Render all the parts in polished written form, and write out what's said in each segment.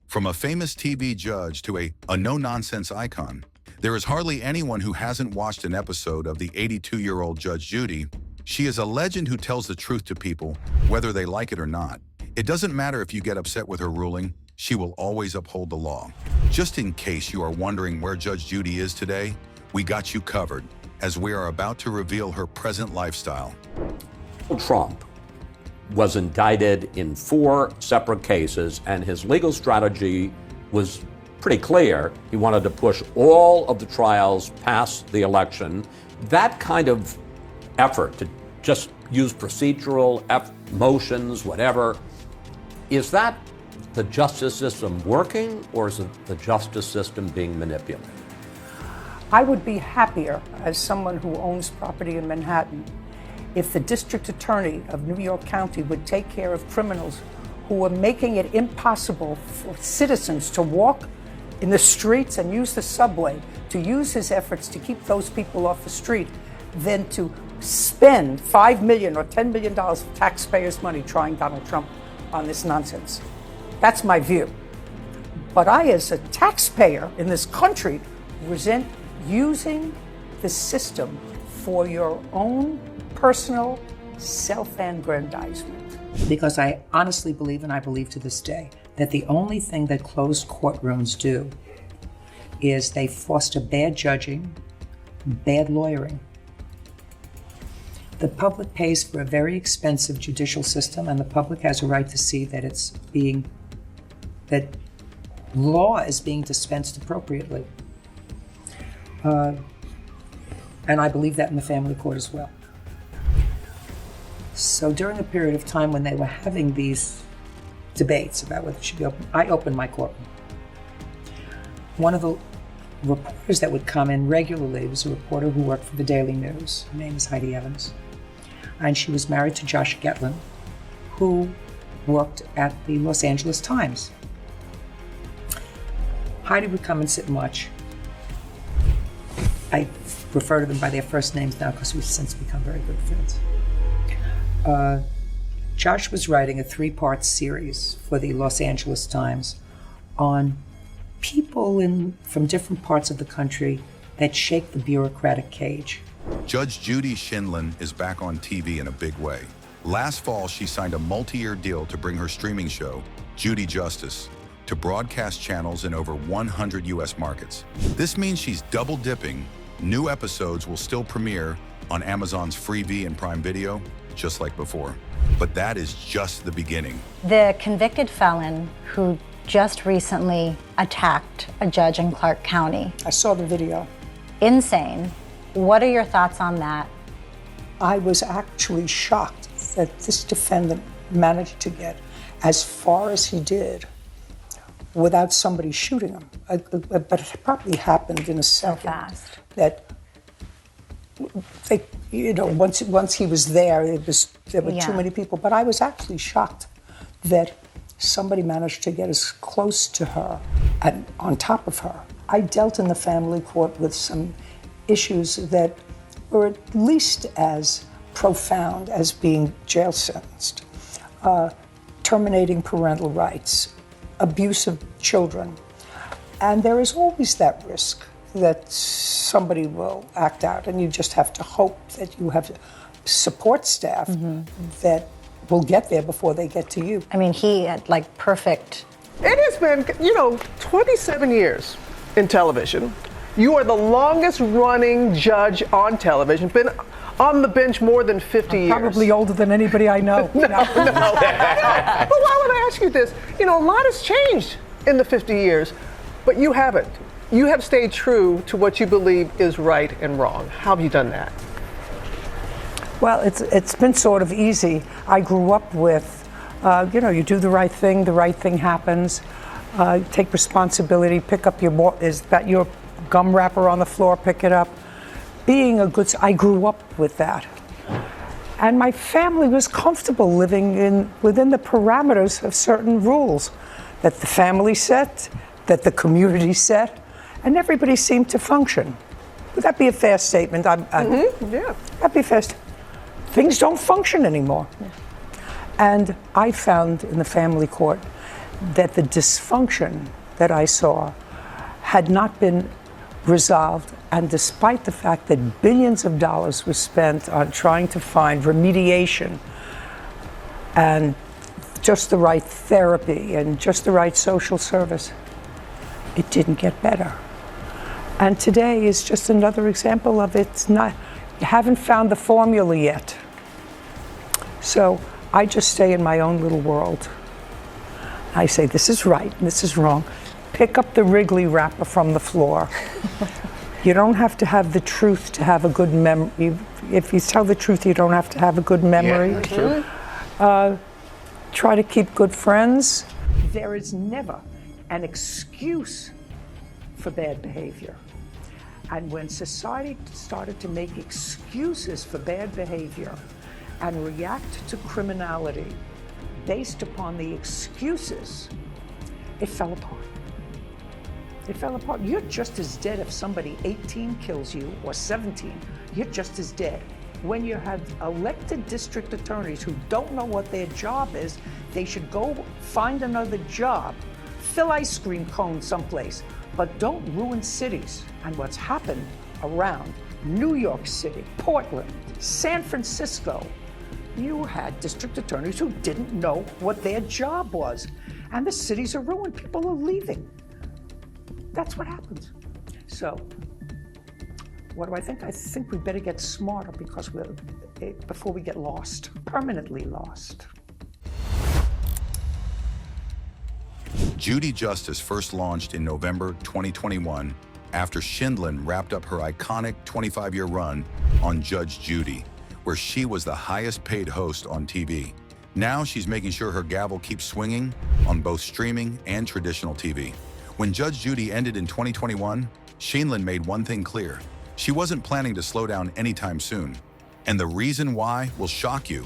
From a famous TV judge to a no-nonsense icon, there is hardly anyone who hasn't watched an episode of the 82-year-old Judge Judy. She is a legend who tells the truth to people, whether they like it or not. It doesn't matter if you get upset with her ruling, she will always uphold the law. Just in case you are wondering where Judge Judy is today, we got you covered, as we are about to reveal her present lifestyle. Trump was indicted in 4 separate cases, and his legal strategy was pretty clear. He wanted to push all of the trials past the election. That kind of effort to just use procedural motions, whatever, is that the justice system working, or is it the justice system being manipulated? I would be happier, as someone who owns property in Manhattan, if the district attorney of New York County would take care of criminals who are making it impossible for citizens to walk in the streets and use the subway, to use his efforts to keep those people off the street, than to spend $5 million or $10 million of taxpayers' money trying Donald Trump on this nonsense. That's my view. But I, as a taxpayer in this country, resent using the system for your own personal self-aggrandizement. Because I honestly believe, and I believe to this day, that the only thing that closed courtrooms do is they foster bad judging, bad lawyering. The public pays for a very expensive judicial system, and the public has a right to see that that law is being dispensed appropriately. And I believe that in the family court as well. So during a period of time when they were having these debates about whether it should be open, I opened my courtroom. One of the reporters that would come in regularly was a reporter who worked for the Daily News. Her name is Heidi Evans. And she was married to Josh Getlin, who worked at the Los Angeles Times. Heidi would come and sit and watch. I refer to them by their first names now because we've since become very good friends. Josh was writing a 3-part series for the Los Angeles Times on people from different parts of the country that shake the bureaucratic cage. Judge Judy Sheindlin is back on TV in a big way. Last fall, she signed a multi-year deal to bring her streaming show, Judy Justice, to broadcast channels in over 100 U.S. markets. This means she's double dipping. New episodes will still premiere on Amazon's Freevee and Prime Video, just like before. But that is just the beginning. The convicted felon who just recently attacked a judge in Clark County. I saw the video. Insane. What are your thoughts on that? I was actually shocked that this defendant managed to get as far as he did without somebody shooting him. But it probably happened in a second. So fast. That they, once he was there, there were too many people. But I was actually shocked that somebody managed to get as close to her and on top of her. I dealt in the family court with some issues that were at least as profound as being jail sentenced, terminating parental rights, abuse of children. And there is always that risk that somebody will act out, and you just have to hope that you have support staff that will get there before they get to you. I mean, he had perfect. It has been, 27 years in television. You are the longest running judge on television, been on the bench more than 50 years. Probably older than anybody I know. No. But why would I ask you this? A lot has changed in the 50 years, but you haven't. You have stayed true to what you believe is right and wrong. How have you done that? Well, it's been sort of easy. I grew up with, you do the right thing happens. Take responsibility, pick up is that your gum wrapper on the floor, pick it up. I grew up with that. And my family was comfortable living within the parameters of certain rules that the family set, that the community set, and everybody seemed to function. Would that be a fair statement? Yeah. That'd be fair. Things don't function anymore. And I found in the family court that the dysfunction that I saw had not been resolved, and despite the fact that billions of dollars were spent on trying to find remediation and just the right therapy and just the right social service, it didn't get better. And today is just another example of it's not, you haven't found the formula yet. So I just stay in my own little world. I say, this is right, and this is wrong. Pick up the Wrigley wrapper from the floor. You don't have to have the truth to have a good memory. If you tell the truth, you don't have to have a good memory. Yeah, true. Try to keep good friends. There is never an excuse for bad behavior. And when society started to make excuses for bad behavior and react to criminality based upon the excuses, it fell apart. It fell apart. You're just as dead if somebody 18 kills you or 17. You're just as dead. When you have elected district attorneys who don't know what their job is, they should go find another job, fill ice cream cones someplace, but don't ruin cities. And what's happened around New York City, Portland, San Francisco, you had district attorneys who didn't know what their job was. And the cities are ruined. People are leaving. That's what happens. So, what do I think? I think we better get smarter because before we get lost, permanently lost. Judy Justice first launched in November 2021 after Shindlin wrapped up her iconic 25-year run on Judge Judy, where she was the highest paid host on TV. Now she's making sure her gavel keeps swinging on both streaming and traditional TV. When Judge Judy ended in 2021, Shindlin made one thing clear. She wasn't planning to slow down anytime soon. And the reason why will shock you.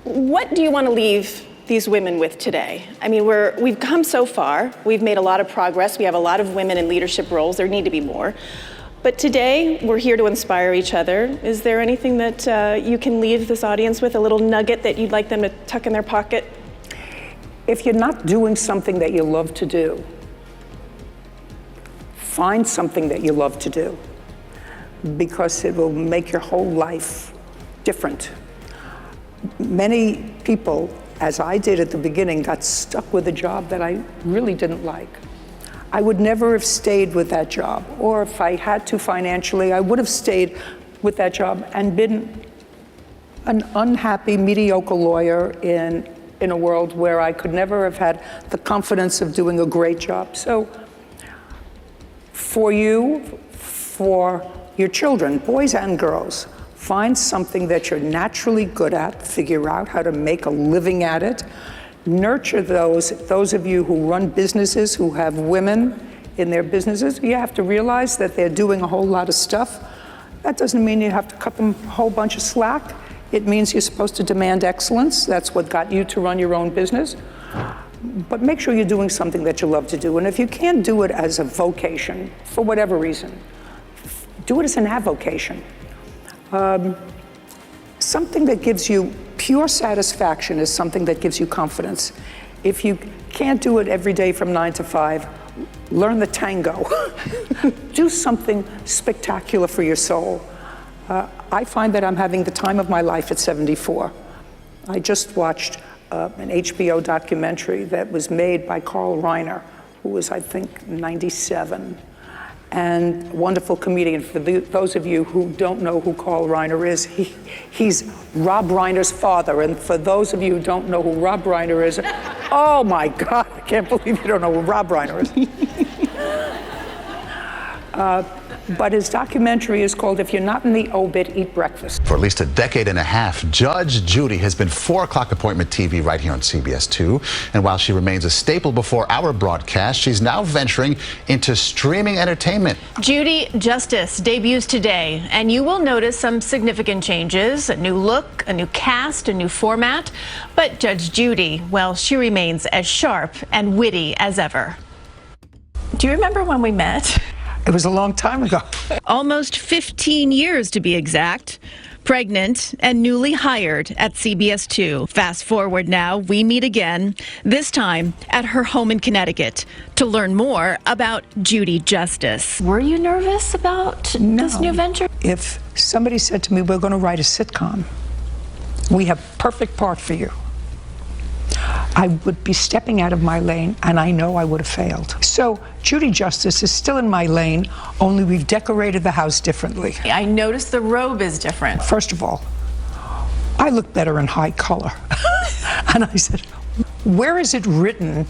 What do you want to leave these women with today? I mean, we've come so far. We've made a lot of progress. We have a lot of women in leadership roles. There need to be more. But today, we're here to inspire each other. Is there anything that you can leave this audience with, a little nugget that you'd like them to tuck in their pocket? If you're not doing something that you love to do, find something that you love to do, because it will make your whole life different. Many people, as I did at the beginning, got stuck with a job that I really didn't like. I would never have stayed with that job, or if I had to financially, I would have stayed with that job and been an unhappy, mediocre lawyer in a world where I could never have had the confidence of doing a great job. So for you, for your children, boys and girls, find something that you're naturally good at, figure out how to make a living at it, nurture those of you who run businesses, who have women in their businesses. You have to realize that they're doing a whole lot of stuff. That doesn't mean you have to cut them a whole bunch of slack. It means you're supposed to demand excellence. That's what got you to run your own business. But make sure you're doing something that you love to do. And if you can't do it as a vocation, for whatever reason, do it as an avocation. Something that gives you pure satisfaction is something that gives you confidence. If you can't do it every day from 9 to 5, learn the tango. Do something spectacular for your soul. I find that I'm having the time of my life at 74. I just watched an HBO documentary that was made by Carl Reiner, who was, I think, 97. And wonderful comedian. For those of you who don't know who Carl Reiner is, he's Rob Reiner's father. And for those of you who don't know who Rob Reiner is, oh my God, I can't believe you don't know who Rob Reiner is. But his documentary is called If You're Not in the Obit, Eat Breakfast. For at least a decade and a half, Judge Judy has been 4 o'clock appointment TV right here on CBS 2. And while she remains a staple before our broadcast, she's now venturing into streaming entertainment. Judy Justice debuts today, and you will notice some significant changes, a new look, a new cast, a new format. But Judge Judy, well, she remains as sharp and witty as ever. Do you remember when we met? It was a long time ago. Almost 15 years to be exact. Pregnant and newly hired at CBS 2. Fast forward now, we meet again, this time at her home in Connecticut, to learn more about Judy Justice. Were you nervous about this new venture? If somebody said to me, we're going to write a sitcom, we have perfect part for you, I would be stepping out of my lane, and I know I would have failed. So Judy Justice is still in my lane, only we've decorated the house differently. I noticed the robe is different. First of all, I look better in high color. And I said, where is it written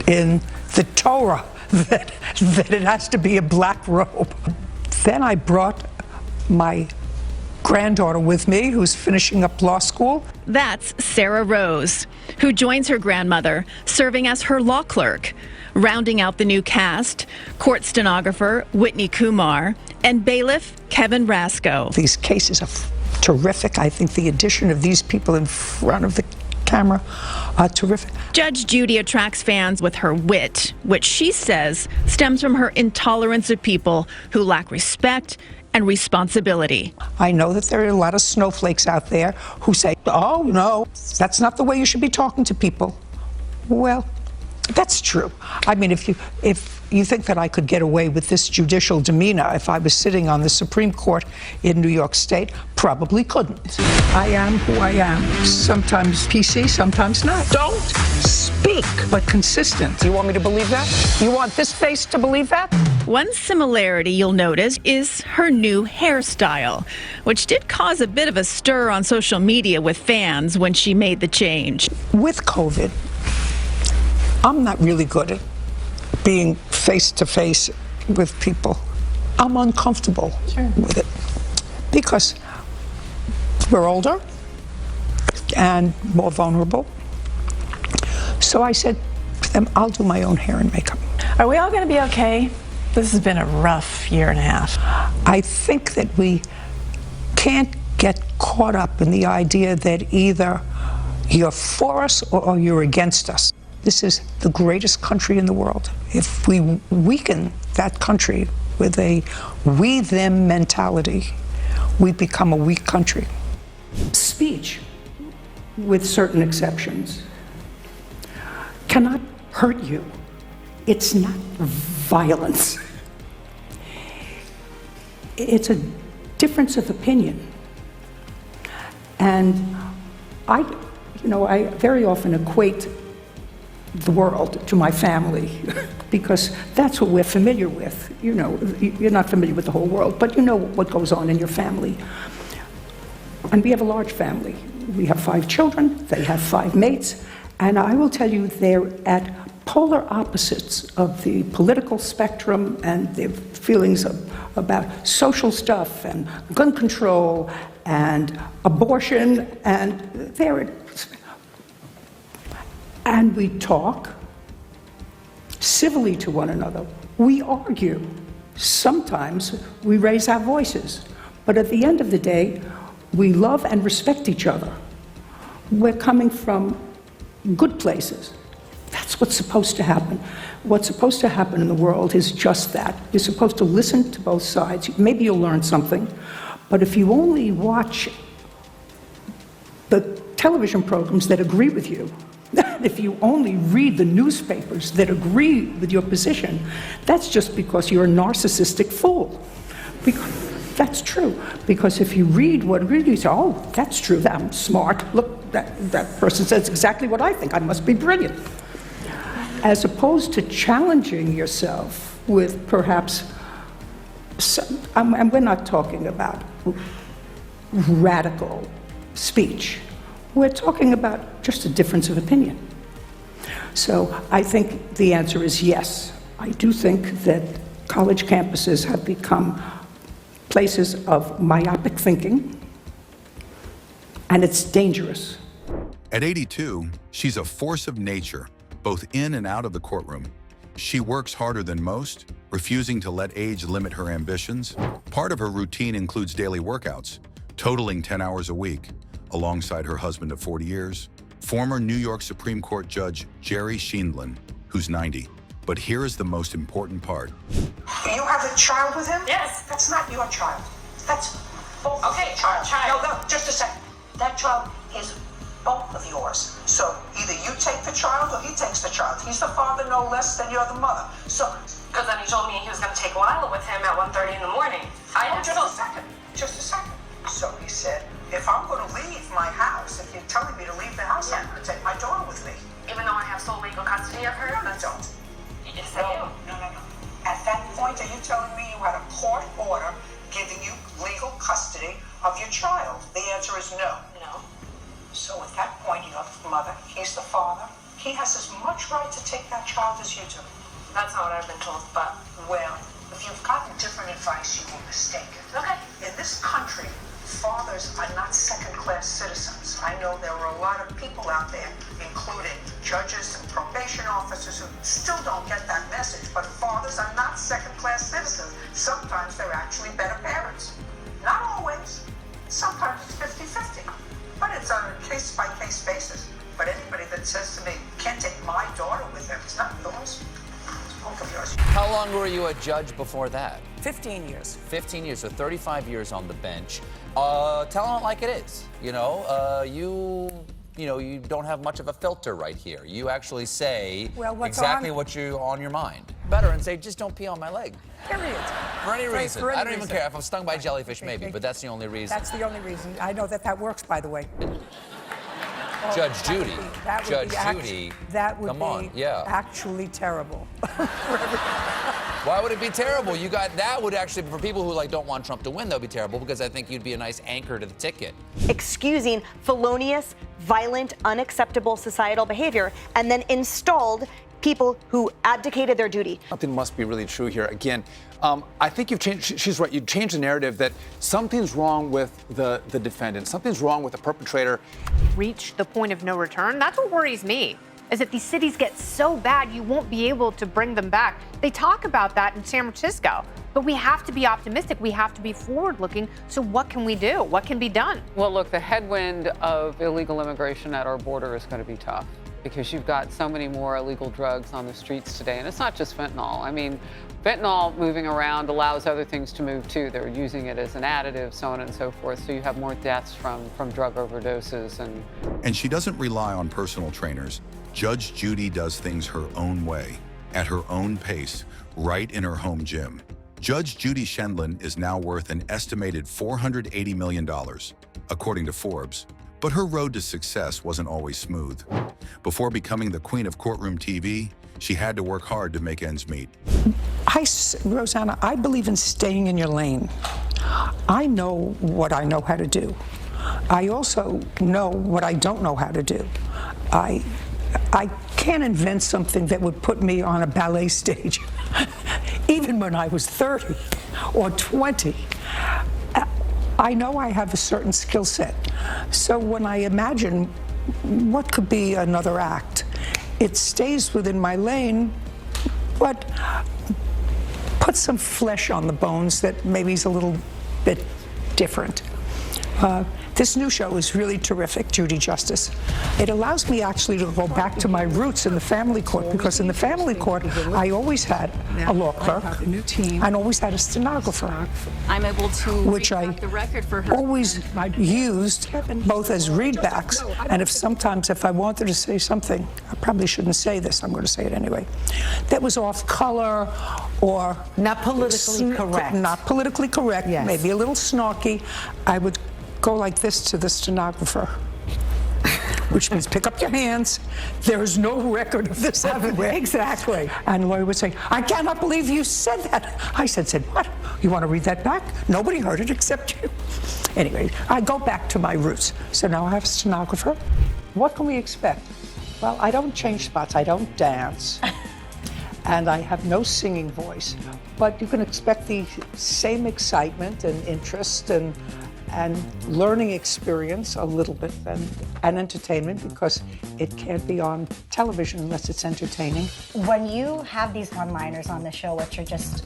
in the Torah that it has to be a black robe? Then I brought my granddaughter with me, who's finishing up law school. That's Sarah Rose, who joins her grandmother, serving as her law clerk. Rounding out the new cast, court stenographer Whitney Kumar and bailiff Kevin Rasco. These cases are terrific. I think the addition of these people in front of the camera are terrific. Judge Judy attracts fans with her wit, which she says stems from her intolerance of people who lack respect and responsibility. I know that there are a lot of snowflakes out there who say, oh no, that's not the way you should be talking to people. Well, that's true. I mean, if you think that I could get away with this judicial demeanor if I was sitting on the Supreme Court in New York State, probably couldn't. I am who I am. Sometimes PC, sometimes not. Don't speak, but consistent. You want me to believe that? You want this face to believe that? One similarity you'll notice is her new hairstyle, which did cause a bit of a stir on social media with fans when she made the change. With COVID, I'm not really good at being face-to-face with people. I'm uncomfortable with it because we're older and more vulnerable. So I said to them, I'll do my own hair and makeup. Are we all going to be okay? This has been a rough year and a half. I think that we can't get caught up in the idea that either you're for us or you're against us. This is the greatest country in the world. If we weaken that country with a we-them mentality, we become a weak country. Speech, with certain exceptions, cannot hurt you. It's not violence. It's a difference of opinion. And I very often equate the world to my family because that's what we're familiar with. You know, you're not familiar with the whole world, but you know what goes on in your family. And we have a large family. We have 5 children, they have 5 mates, and I will tell you they're at polar opposites of the political spectrum and their feelings about social stuff and gun control and abortion, and and we talk civilly to one another. We argue. Sometimes we raise our voices. But at the end of the day, we love and respect each other. We're coming from good places. That's what's supposed to happen. What's supposed to happen in the world is just that. You're supposed to listen to both sides. Maybe you'll learn something. But if you only watch the television programs that agree with you, if you only read the newspapers that agree with your position, that's just because you're a narcissistic fool. That's true. Because if you read what really you say, oh, that's true, I'm smart. Look, that person says exactly what I think. I must be brilliant. As opposed to challenging yourself with perhaps, and we're not talking about radical speech. We're talking about just a difference of opinion. So I think the answer is yes. I do think that college campuses have become places of myopic thinking, and it's dangerous. At 82, she's a force of nature, both in and out of the courtroom. She works harder than most, refusing to let age limit her ambitions. Part of her routine includes daily workouts, totaling 10 hours a week, alongside her husband of 40 years, former New York Supreme Court Judge Jerry Sheindlin, who's 90. But here is the most important part. Do you have a child with him? Yes. That's not your child. That's both of your child. No, just a second. That child is both of yours. So either you take the child or he takes the child. He's the father no less than you're the mother. So, because then he told me he was going to take Lila with him at 1:30 in the morning. Just a second. So he said, if I'm going to leave my house, if you're telling me to leave the house, I'm going to take my daughter with me. Even though I have sole legal custody of her? No, you don't. Yes, I do. No. At that point, are you telling me you had a court order giving you legal custody of your child? The answer is no. No. So at that point, you're the mother, he's the father. He has as much right to take that child as you do. That's not what I've been told, but... Well, if you've gotten different advice, you were mistaken. Okay. In this country, fathers are not second-class citizens. I know there are a lot of people out there, including judges and probation officers, who still don't get that message, but fathers are not second-class citizens. Sometimes they're actually better parents. Not always. Sometimes it's 50-50. But it's on a case-by-case basis. But anybody that says to me, can't take my daughter with him, it's not yours. It's both of yours. How long were you a judge before that? 15 years. 15 years, so 35 years on the bench. Tell it like it is. You don't have much of a filter right here. You actually say exactly what you on your mind. Better and say, just don't pee on my leg. Period. For any reason. For any I don't even reason. care. If I'm stung by a jellyfish, maybe, but that's the only reason. That's the only reason. I know that works, by the way. Judge Judy. Judge Judy. That would come on, yeah. Actually terrible. Why would it be terrible? That would actually, for people who don't want Trump to win, that would be terrible, because I think you'd be a nice anchor to the ticket. Excusing felonious, violent, unacceptable societal behavior, and then installed people who abdicated their duty. Something must be really true here. Again, I think you've changed, she's right, you've changed the narrative that something's wrong with the defendant, something's wrong with the perpetrator. Reach the point of no return? That's what worries me, is that these cities get so bad you won't be able to bring them back. They talk about that in San Francisco, but we have to be optimistic, we have to be forward-looking, so what can we do? What can be done? Well, look, the headwind of illegal immigration at our border is going to be tough, because you've got so many more illegal drugs on the streets today. And it's not just fentanyl. I mean, fentanyl moving around allows other things to move too. They're using it as an additive, so on and so forth. So you have more deaths from drug overdoses. And she doesn't rely on personal trainers. Judge Judy does things her own way, at her own pace, right in her home gym. Judge Judy Shendlin is now worth an estimated $480 million, according to Forbes. But her road to success wasn't always smooth. Before becoming the queen of courtroom TV, she had to work hard to make ends meet. Rosanna, I believe in staying in your lane. I know what I know how to do. I also know what I don't know how to do. I can't invent something that would put me on a ballet stage, even when I was 30 or 20. I know I have a certain skill set. So when I imagine what could be another act, it stays within my lane, but put some flesh on the bones that maybe is a little bit different. This new show is really terrific, Judy Justice. It allows me actually to go back to my roots in the family court, because in the family court, I always had a law clerk and always had a stenographer. I'm able to which I the record for her. always used both as readbacks, and if I wanted to say something, I probably shouldn't say this, I'm going to say it anyway, that was off color or not politically correct. Not politically correct, yes. Maybe a little snarky, I would go like this to the stenographer, which means pick up your hands. There is no record of this everywhere. Exactly. And Lawyer would say, I cannot believe you said that. I said what? You want to read that back? Nobody heard it except you. Anyway, I go back to my roots. So now I have a stenographer. What can we expect? Well, I don't change spots. I don't dance. And I have no singing voice. But you can expect the same excitement and interest and learning experience a little bit and entertainment, because it can't be on television unless it's entertaining. When you have these one-liners on the show, which are just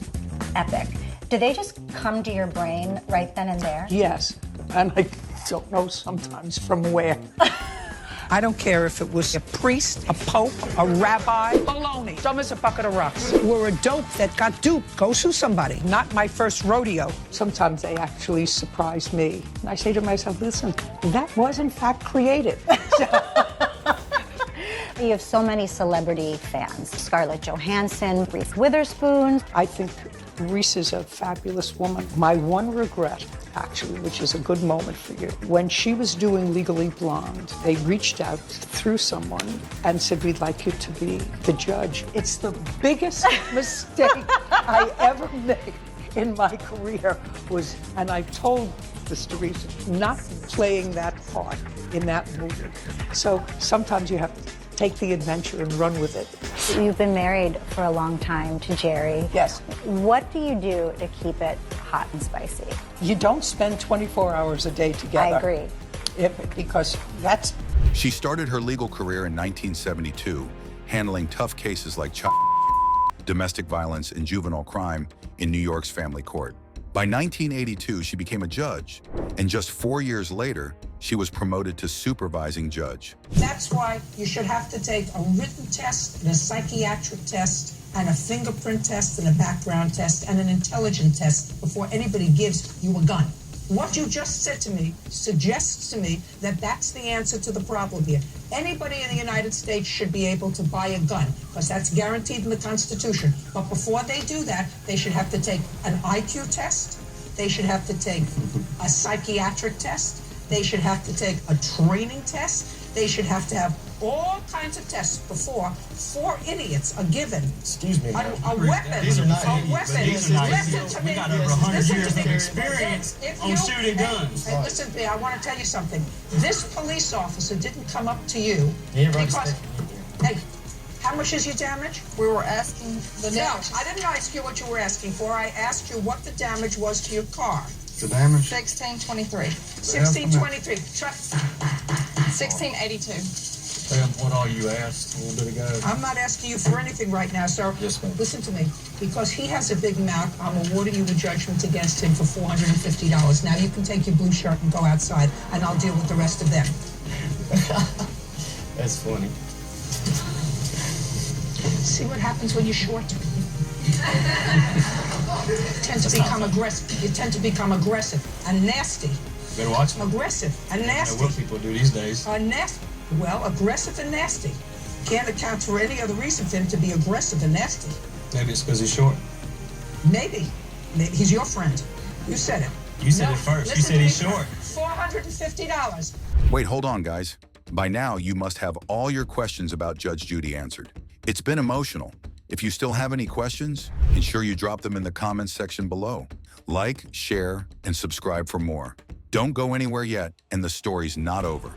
epic, do they just come to your brain right then and there? Yes, and I don't know sometimes from where. I don't care if it was a priest, a pope, a rabbi. Baloney. Dumb as a bucket of rocks. We're a dope that got duped. Go sue somebody. Not my first rodeo. Sometimes they actually surprise me. And I say to myself, listen, that was in fact creative. You have so many celebrity fans. Scarlett Johansson, Reese Witherspoon. I think Reese is a fabulous woman. My one regret, actually, which is a good moment for you, when she was doing Legally Blonde, they reached out through someone and said, we'd like you to be the judge. It's the biggest mistake I ever made in my career was, and I told this to Reese, not playing that part in that movie. So sometimes you have to take the adventure and run with it. You've been married for a long time to Jerry. Yes. What do you do to keep it hot and spicy? You don't spend 24 hours a day together. I agree. Because that's... She started her legal career in 1972, handling tough cases like domestic violence and juvenile crime in New York's family court. By 1982, she became a judge, and just 4 years later, she was promoted to supervising judge. That's why you should have to take a written test and a psychiatric test and a fingerprint test and a background test and an intelligence test before anybody gives you a gun. What you just said to me suggests to me that that's the answer to the problem here. Anybody in the United States should be able to buy a gun because that's guaranteed in the Constitution. But before they do that, they should have to take an IQ test. They should have to take a psychiatric test. They should have to take a training test. They should have to have all kinds of tests before 4 idiots are given Excuse me, a weapon. These are not a idiots. weapon. These are not Listen idiots. to me. We got over 100 years to of me. experience If on you- shooting guns. Hey, listen to me. I want to tell you something. This police officer didn't come up to you He ain't because. Hey, how much is your damage? We were asking the No, damage. I didn't ask you what you were asking for. I asked you what the damage was to your car. The damage? 1623. 1623. 1682. What all you asked a little bit ago. I'm not asking you for anything right now, sir. Yes, ma'am. Listen to me. Because he has a big mouth, I'm awarding you a judgment against him for $450. Now you can take your blue shirt and go outside, and I'll deal with the rest of them. That's funny. See what happens when you're short? You tend to become aggressive and nasty. Better watch me. Aggressive and I know nasty. what people do these days. Nasty. Well, aggressive and nasty. Can't account for any other reason for him to be aggressive and nasty. Maybe it's because he's short. Maybe. Maybe he's your friend. You said it. You said it first. You said he's short. $450. Wait, hold on, guys. By now, you must have all your questions about Judge Judy answered. It's been emotional. If you still have any questions, ensure you drop them in the comments section below. Like, share, and subscribe for more. Don't go anywhere yet, and the story's not over.